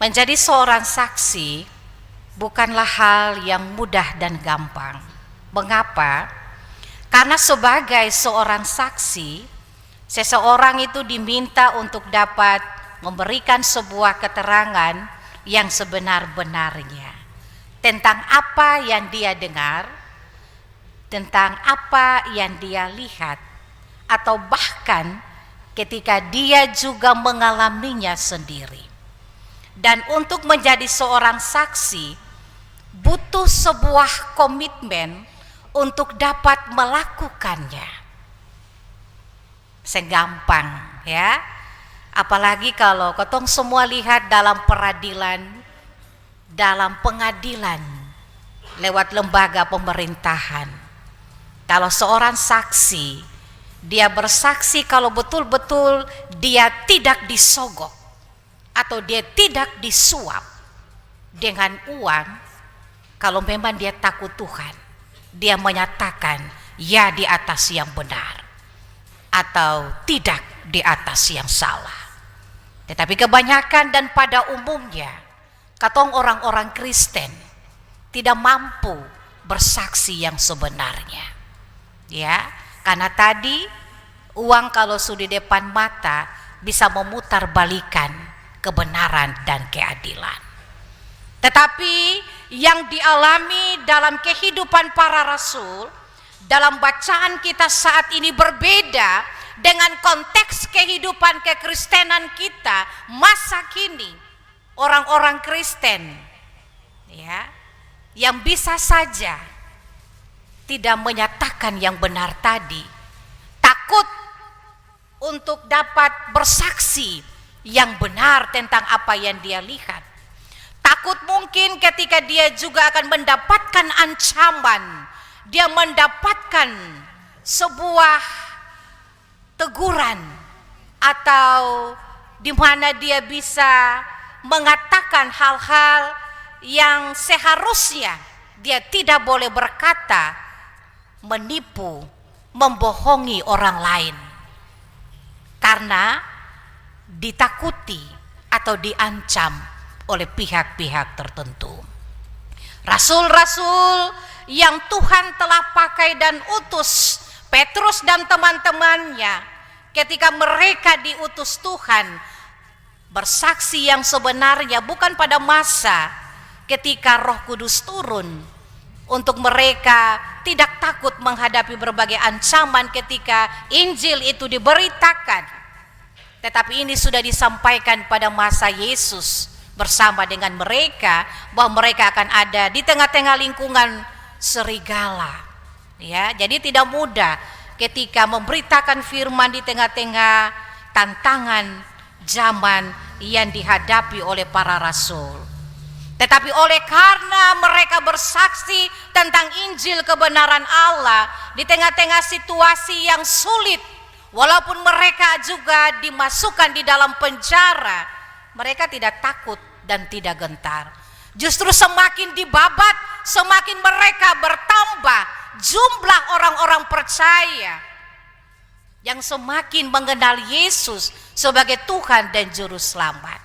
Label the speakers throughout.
Speaker 1: Menjadi seorang saksi bukanlah hal yang mudah dan gampang. Mengapa? Karena sebagai seorang saksi, seseorang itu diminta untuk dapat memberikan sebuah keterangan yang sebenar-benarnya tentang apa yang dia dengar, tentang apa yang dia lihat, atau bahkan ketika dia juga mengalaminya sendiri. Dan untuk menjadi seorang saksi butuh sebuah komitmen untuk dapat melakukannya. Segampang ya. Apalagi kalau ketong semua lihat dalam peradilan, dalam pengadilan, lewat lembaga pemerintahan. Kalau seorang saksi, dia bersaksi kalau betul-betul dia tidak disogok atau dia tidak disuap dengan uang. Kalau memang dia takut Tuhan, dia menyatakan ya di atas yang benar atau tidak di atas yang salah. Tetapi kebanyakan dan pada umumnya katong orang-orang Kristen tidak mampu bersaksi yang sebenarnya. Ya, karena tadi uang kalau sudah di depan mata bisa memutar balikan kebenaran dan keadilan. Tetapi yang dialami dalam kehidupan para rasul, dalam bacaan kita saat ini berbeda dengan konteks kehidupan kekristenan kita masa kini. Orang-orang Kristen ya, yang bisa saja tidak menyatakan yang benar tadi, takut untuk dapat bersaksi yang benar tentang apa yang dia lihat. Takut mungkin ketika dia juga akan mendapatkan ancaman, dia mendapatkan sebuah teguran, atau di mana dia bisa mengatakan hal-hal yang seharusnya dia tidak boleh berkata, menipu, membohongi orang lain, karena ditakuti atau diancam oleh pihak-pihak tertentu. Rasul-rasul yang Tuhan telah pakai dan utus, Petrus dan teman-temannya, ketika mereka diutus Tuhan bersaksi yang sebenarnya bukan pada masa ketika Roh Kudus turun, untuk mereka tidak takut menghadapi berbagai ancaman ketika Injil itu diberitakan. Tetapi ini sudah disampaikan pada masa Yesus bersama dengan mereka, bahwa mereka akan ada di tengah-tengah lingkungan serigala. Ya, jadi tidak mudah ketika memberitakan firman di tengah-tengah tantangan zaman yang dihadapi oleh para rasul. Tetapi oleh karena mereka bersaksi tentang Injil kebenaran Allah di tengah-tengah situasi yang sulit, walaupun mereka juga dimasukkan di dalam penjara, mereka tidak takut dan tidak gentar. Justru semakin dibabat, semakin mereka bertambah jumlah orang-orang percaya yang semakin mengenal Yesus sebagai Tuhan dan Juru Selamat.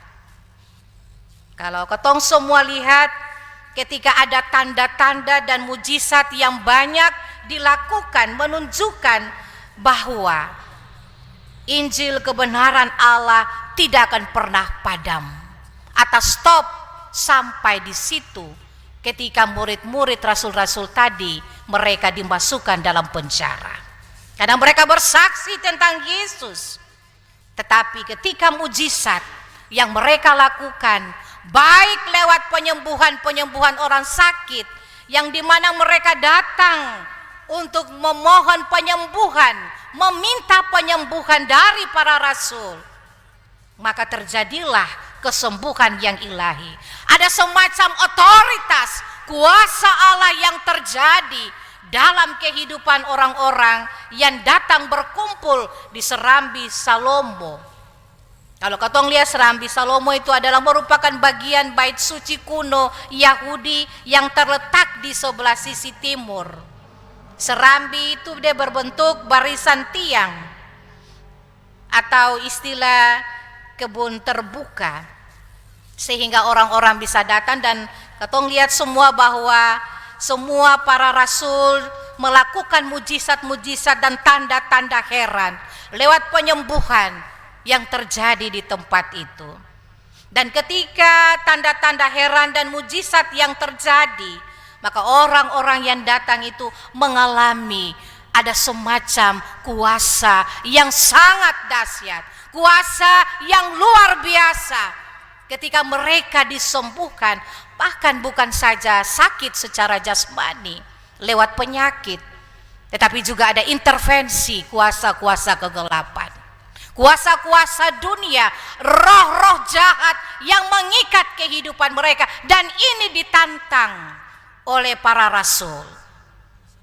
Speaker 1: Kalau ketong semua lihat ketika ada tanda-tanda dan mujizat yang banyak dilakukan, menunjukkan bahwa Injil kebenaran Allah tidak akan pernah padam atau stop sampai di situ. Ketika murid-murid rasul-rasul tadi mereka dimasukkan dalam penjara karena mereka bersaksi tentang Yesus. Tetapi ketika mujizat yang mereka lakukan, baik lewat penyembuhan orang sakit, yang dimana mereka datang untuk memohon penyembuhan, meminta penyembuhan dari para rasul, maka terjadilah kesembuhan yang ilahi. Ada semacam otoritas kuasa Allah yang terjadi dalam kehidupan orang-orang yang datang berkumpul di Serambi Salomo. Kalau katong lihat Serambi Salomo itu adalah merupakan bagian bait suci kuno Yahudi yang terletak di sebelah sisi timur. Serambi itu dia berbentuk barisan tiang atau istilah kebun terbuka. sehingga orang-orang bisa datang. Dan katong lihat semua bahwa semua para rasul melakukan mujizat-mujizat dan tanda-tanda heran lewat penyembuhan yang terjadi di tempat itu. Dan ketika tanda-tanda heran dan mujizat yang terjadi, maka orang-orang yang datang itu mengalami ada semacam kuasa yang sangat dahsyat, kuasa yang luar biasa ketika mereka disembuhkan. Bahkan bukan saja sakit secara jasmani lewat penyakit, tetapi juga ada intervensi kuasa-kuasa kegelapan, kuasa-kuasa dunia, roh-roh jahat yang mengikat kehidupan mereka. Dan ini ditantang oleh para rasul.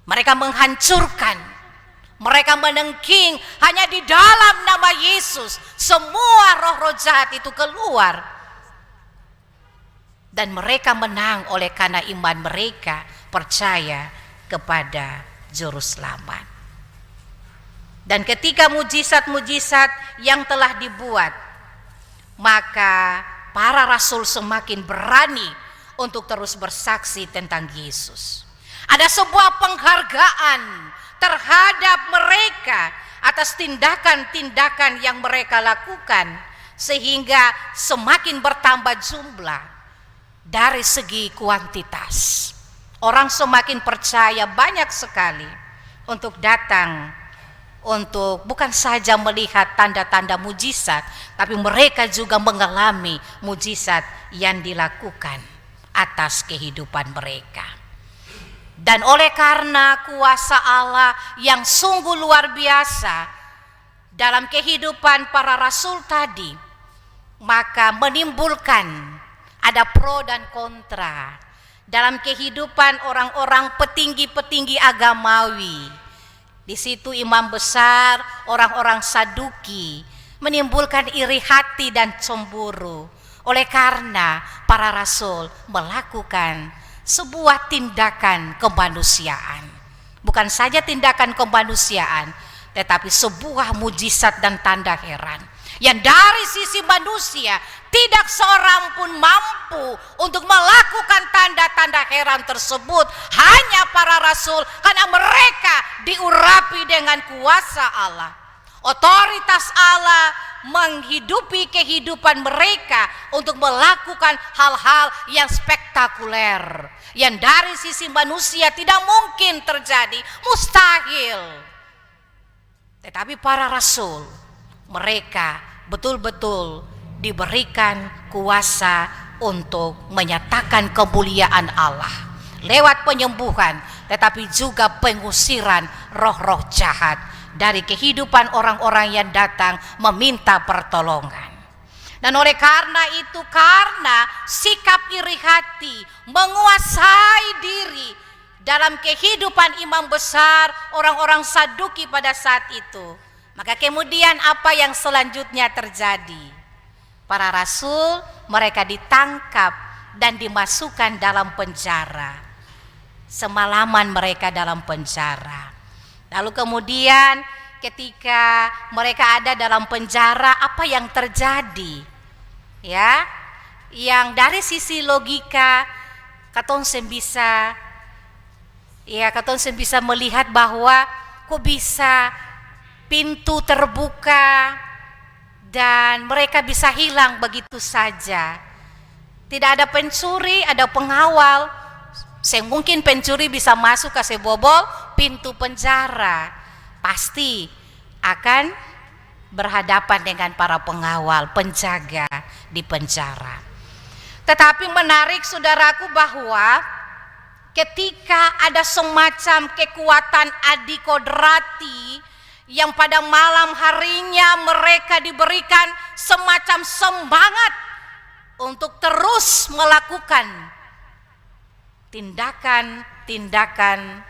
Speaker 1: Mereka menghancurkan, mereka menengking, hanya di dalam nama Yesus semua roh-roh jahat itu keluar. Dan mereka menang oleh karena iman mereka percaya kepada Juru Selamat. Dan ketika mujizat-mujizat yang telah dibuat, maka para rasul semakin berani untuk terus bersaksi tentang Yesus. Ada sebuah penghargaan terhadap mereka atas tindakan-tindakan yang mereka lakukan, sehingga semakin bertambah jumlah. Dari segi kuantitas, orang semakin percaya banyak sekali untuk datang, untuk bukan saja melihat tanda-tanda mujizat, tapi mereka juga mengalami mujizat yang dilakukan atas kehidupan mereka. Dan oleh karena kuasa Allah yang sungguh luar biasa dalam kehidupan para rasul tadi, maka menimbulkan ada pro dan kontra dalam kehidupan orang-orang petinggi-petinggi agamawi. Di situ imam besar, orang-orang Saduki menimbulkan iri hati dan cemburu oleh karena para rasul melakukan sebuah tindakan kemanusiaan. Bukan saja tindakan kemanusiaan, tetapi sebuah mujizat dan tanda heran yang dari sisi manusia tidak seorang pun mampu untuk melakukan tanda-tanda heran tersebut, hanya para rasul, karena mereka diurapi dengan kuasa Allah. Otoritas Allah menghidupi kehidupan mereka untuk melakukan hal-hal yang spektakuler, yang dari sisi manusia tidak mungkin terjadi, mustahil. Tetapi para rasul, mereka betul-betul diberikan kuasa untuk menyatakan kemuliaan Allah lewat penyembuhan, tetapi juga pengusiran roh-roh jahat dari kehidupan orang-orang yang datang meminta pertolongan. Dan oleh karena itu, karena sikap iri hati menguasai diri dalam kehidupan imam besar orang-orang Saduki pada saat itu, maka kemudian apa yang selanjutnya terjadi? Para rasul mereka ditangkap dan dimasukkan dalam penjara. Semalaman mereka dalam penjara. Lalu kemudian ketika mereka ada dalam penjara, apa yang terjadi? Ya, yang dari sisi logika katong bisa melihat bahwa kok bisa pintu terbuka dan mereka bisa hilang begitu saja. Tidak ada pencuri, ada pengawal. Mungkin pencuri bisa masuk ke sebobol pintu penjara, pasti akan berhadapan dengan para pengawal, penjaga di penjara. Tetapi menarik saudaraku bahwa ketika ada semacam kekuatan adikodrati yang pada malam harinya mereka diberikan semacam semangat untuk terus melakukan tindakan-tindakan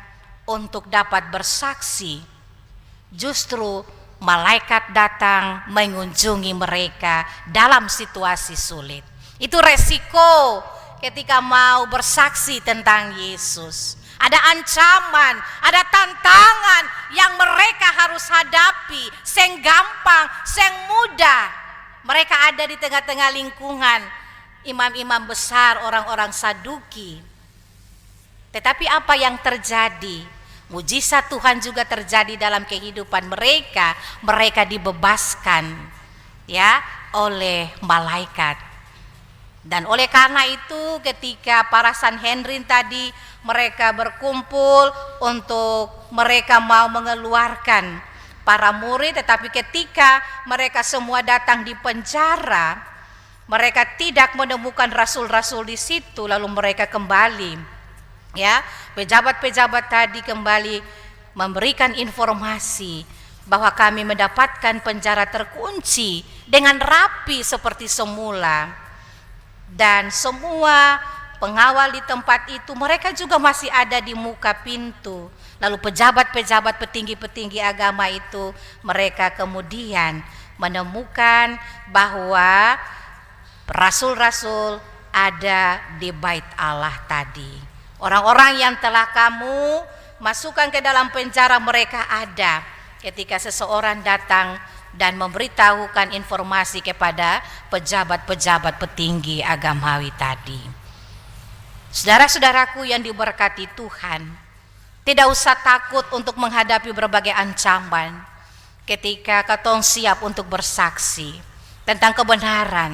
Speaker 1: untuk dapat bersaksi, justru malaikat datang mengunjungi mereka dalam situasi sulit. Itu resiko ketika mau bersaksi tentang Yesus. Ada ancaman, ada tantangan yang mereka harus hadapi, seng gampang, seng mudah. Mereka ada di tengah-tengah lingkungan imam-imam besar, orang-orang Saduki. Tetapi apa yang terjadi? Mujizat Tuhan juga terjadi dalam kehidupan mereka. Mereka dibebaskan ya oleh malaikat. Dan oleh karena itu ketika para Sanhedrin tadi mereka berkumpul untuk mereka mau mengeluarkan para murid, tetapi ketika mereka semua datang di penjara, mereka tidak menemukan rasul-rasul di situ, lalu mereka kembali. Ya, pejabat-pejabat tadi kembali memberikan informasi bahwa kami mendapatkan penjara terkunci dengan rapi seperti semula. Dan semua pengawal di tempat itu mereka juga masih ada di muka pintu. Lalu pejabat-pejabat petinggi-petinggi agama itu mereka kemudian menemukan bahwa rasul-rasul ada di bait Allah tadi. Orang-orang yang telah kamu masukkan ke dalam penjara mereka ada ketika seseorang datang dan memberitahukan informasi kepada pejabat-pejabat petinggi agamawi tadi. Saudara-saudaraku yang diberkati Tuhan, tidak usah takut untuk menghadapi berbagai ancaman ketika katong siap untuk bersaksi tentang kebenaran.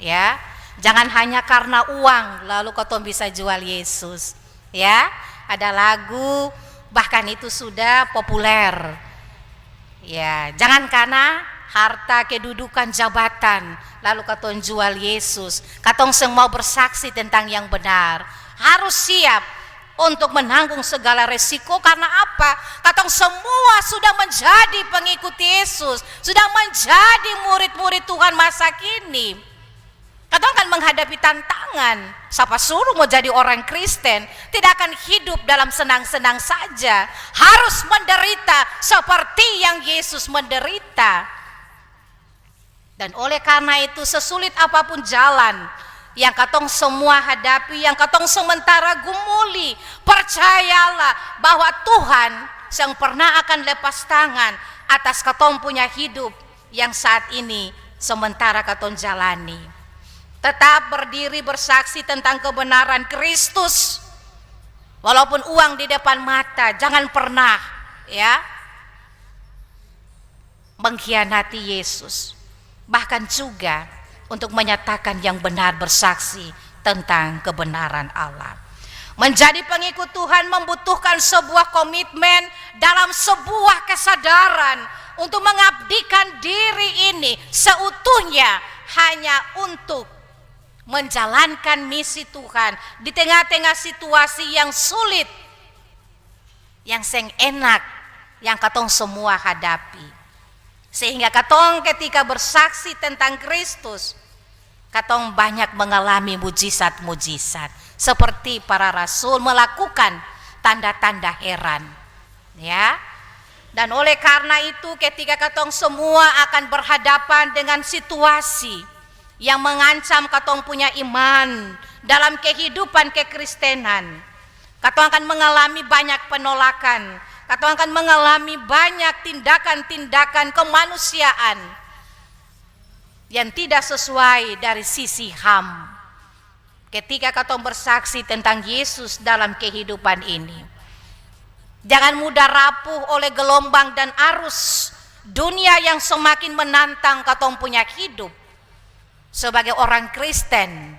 Speaker 1: Ya, jangan hanya karena uang lalu katong bisa jual Yesus. Ya, ada lagu bahkan itu sudah populer. Ya, jangan karena harta, kedudukan, jabatan lalu katong jual Yesus. Katong semua bersaksi tentang yang benar. Harus siap untuk menanggung segala resiko. Karena apa? Katong semua sudah menjadi pengikut Yesus, sudah menjadi murid-murid Tuhan masa kini. Katong akan menghadapi tantangan. Siapa suruh mau jadi orang Kristen? Tidak akan hidup dalam senang-senang saja. Harus menderita seperti yang Yesus menderita. Dan oleh karena itu sesulit apapun jalan yang katong semua hadapi, yang katong sementara gumuli, percayalah bahwa Tuhan yang pernah akan lepas tangan atas katong punya hidup yang saat ini sementara katong jalani. Tetap berdiri bersaksi tentang kebenaran Kristus. Walaupun uang di depan mata, jangan pernah ya mengkhianati Yesus. Bahkan juga untuk menyatakan yang benar, bersaksi tentang kebenaran Allah. Menjadi pengikut Tuhan membutuhkan sebuah komitmen dalam sebuah kesadaran untuk mengabdikan diri ini seutuhnya hanya untuk menjalankan misi Tuhan di tengah-tengah situasi yang sulit, yang seng enak, yang katong semua hadapi. Sehingga katong ketika bersaksi tentang Kristus, katong banyak mengalami mujizat-mujizat seperti para rasul melakukan tanda-tanda heran. Ya. Dan oleh karena itu ketika katong semua akan berhadapan dengan situasi yang mengancam katong punya iman dalam kehidupan kekristenan, katong akan mengalami banyak penolakan, katong akan mengalami banyak tindakan-tindakan kemanusiaan yang tidak sesuai dari sisi HAM. Ketika katong bersaksi tentang Yesus dalam kehidupan ini, jangan mudah rapuh oleh gelombang dan arus dunia yang semakin menantang katong punya hidup. Sebagai orang Kristen,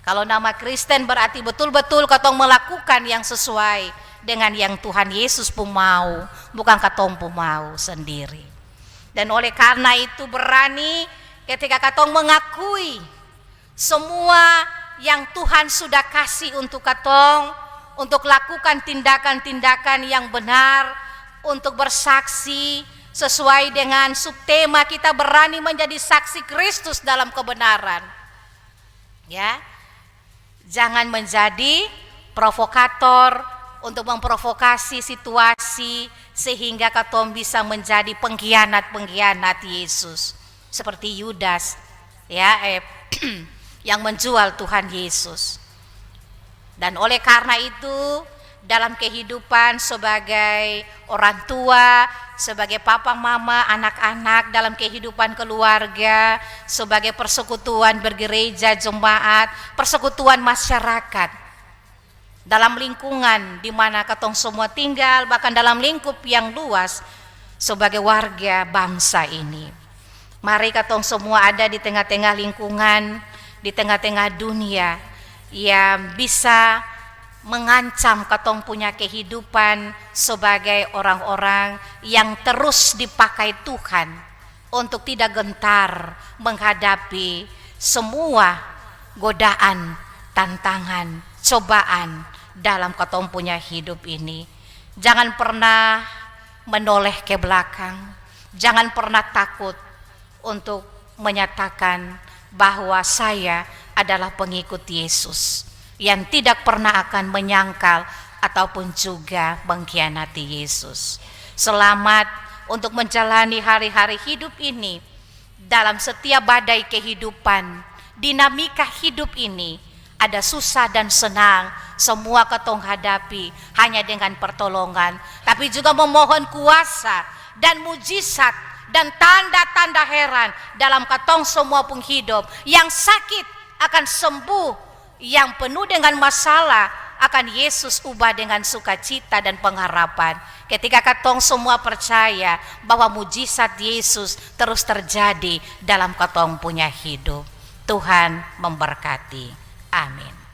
Speaker 1: kalau nama Kristen berarti betul-betul katong melakukan yang sesuai dengan yang Tuhan Yesus pun mau, bukan katong pun mau sendiri. Dan oleh karena itu berani ketika katong mengakui semua yang Tuhan sudah kasih untuk katong, untuk lakukan tindakan-tindakan yang benar, untuk bersaksi sesuai dengan subtema kita berani menjadi saksi Kristus dalam kebenaran. Ya. Jangan menjadi provokator untuk memprovokasi situasi sehingga katong bisa menjadi pengkhianat-pengkhianat Yesus seperti Yudas ya yang menjual Tuhan Yesus. Dan oleh karena itu dalam kehidupan sebagai orang tua, sebagai papa mama, anak-anak, dalam kehidupan keluarga, sebagai persekutuan bergereja, jemaat, persekutuan masyarakat, dalam lingkungan di mana katong semua tinggal, bahkan dalam lingkup yang luas sebagai warga bangsa ini. Mari katong semua ada di tengah-tengah lingkungan, di tengah-tengah dunia yang bisa mengancam katong punya kehidupan sebagai orang-orang yang terus dipakai Tuhan untuk tidak gentar menghadapi semua godaan, tantangan, cobaan dalam katong punya hidup ini. Jangan pernah menoleh ke belakang, jangan pernah takut untuk menyatakan bahwa saya adalah pengikut Yesus yang tidak pernah akan menyangkal ataupun juga mengkhianati Yesus. Selamat untuk menjalani hari-hari hidup ini dalam setiap badai kehidupan, dinamika hidup ini. Ada susah dan senang, semua katong hadapi hanya dengan pertolongan, tapi juga memohon kuasa dan mujizat dan tanda-tanda heran dalam katong semua pun hidup. Yang sakit akan sembuh, yang penuh dengan masalah akan Yesus ubah dengan sukacita dan pengharapan. Ketika katong semua percaya bahwa mujizat Yesus terus terjadi dalam katong punya hidup. Tuhan memberkati. Amin.